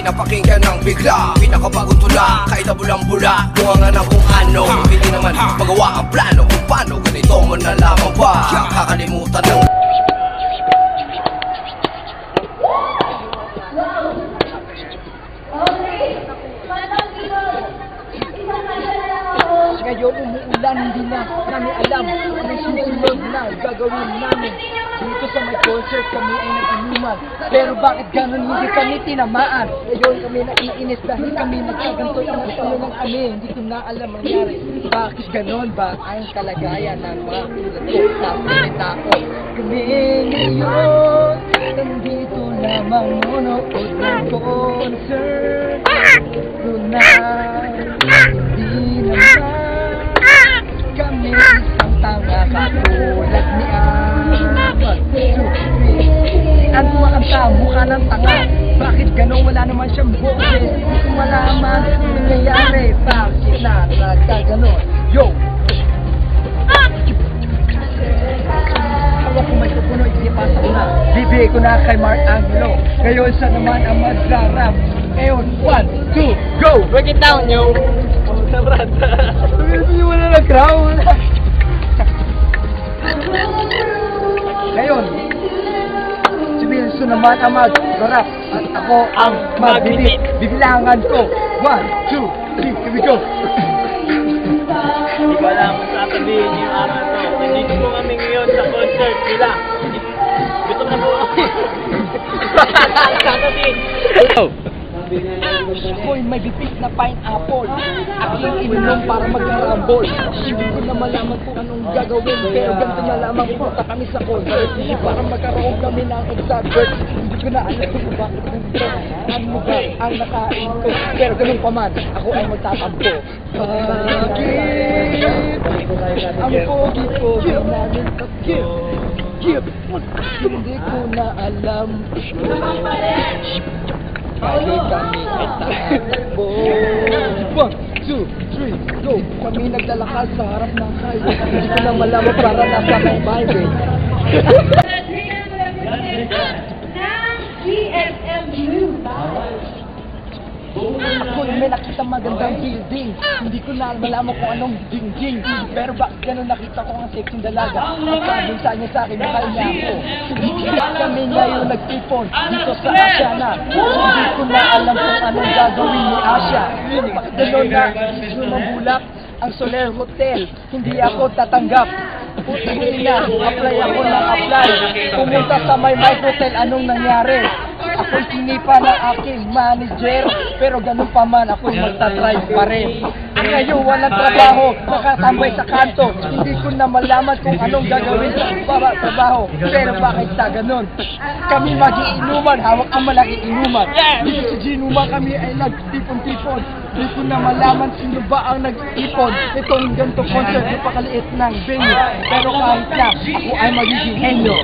pinapakinggan ng bigla. Pinakabagong tula, kahit bulang-bula. Bunga nga ng kung ano, hindi naman magawa ang plano. Kung paano, ganito mo na lamang ba? Kakalimutan ng ngayon umuulan, hindi na namin alam ang susunod na gagawin namin. Dito sa may concert kami ay nag-inuman, pero bakit ganun hindi kami tinamaan? Ngayon kami naiinis dahil kami nagkaganto ang tulungan kami. Hindi ko na alam ang nangyari. Bakit ganun ba ang kalagayan ng mga tulad ko sa pinita ko? Kami ngayon nandito lamang monood ng concert. Tunay, hindi naman kami isang tanga katulad ni Ang kumakanta, mukha ng tanga. Bakit ganun? Wala naman siyang boses. Hindi ko malaman ang nangyayari. Bakit na nagkaganon? Yo! Hawak ko may kupuno, ipipasa ko na. Bibigay ko na kay Mark Angelo. Ngayon siya naman ang magrarap. Ngayon, 1, 2, go! Break it down, yo! Brad. Hindi mo na nag-crown. Ngayon, si Wilson naman ang mag-rap at ako ang magbibit. Bibilangan ko. 1, 2, 3, here we go. Hindi ko alam kung sasabihin yung araw to. Nandito po kami ngayon sa concert nila. Gutom na po ako. Sasabihin. Ako'y may bibig na pineapple. Aking ininom para magkarambol. Hindi ko na malaman kung anong gagawin, pero ganito na lamang punta kami sa concert para magkaroon kami ng exact words. Hindi ko na alam kung bakit ganito. Ano ba ang nakain ko? Pero ganun pa man, ako ay magtatampo. Bakit ang pogi-pogi namin hindi ko na alam. Bakit kami ay takbo? 1, 2, 3, go! Kami naglalakad sa harap ng highway. Hindi ko na malaman para nasa may byway. Ako may nakita magandang building. Hindi ko na malaman kung anong ding-ding. Pero bakit ganun nakita ko ang sexy dalaga? Magkabinsa niya sa akin, mahal niya ako. Kami ngayon nagtipon dito sa Asiana. Hindi ko na alam kung anong gagawin ni Asia. Bakit ganun na gusto mabulak ang Soler Hotel? Hindi ako tatanggap. Puti na, apply ako ng apply. Pumunta sa may hotel, anong nangyari? Ako'y tinipa ng aking manager, pero ganun pa man, ako'y magta-try pa rin. Ngayon, walang trabaho, nakatambay sa kanto. Hindi ko na malaman kung anong gagawin sa trabaho. Pero bakit sa ganun? Kami mag-iinuman, hawak ang malaking inuman. Dito sa Ginuman kami ay nagtipon-tipon. Hindi ko na malaman sino ba ang nag-ipon. Itong ganito concert, napakaliit ng venue. Pero kahit na, ako ay magiging henyo.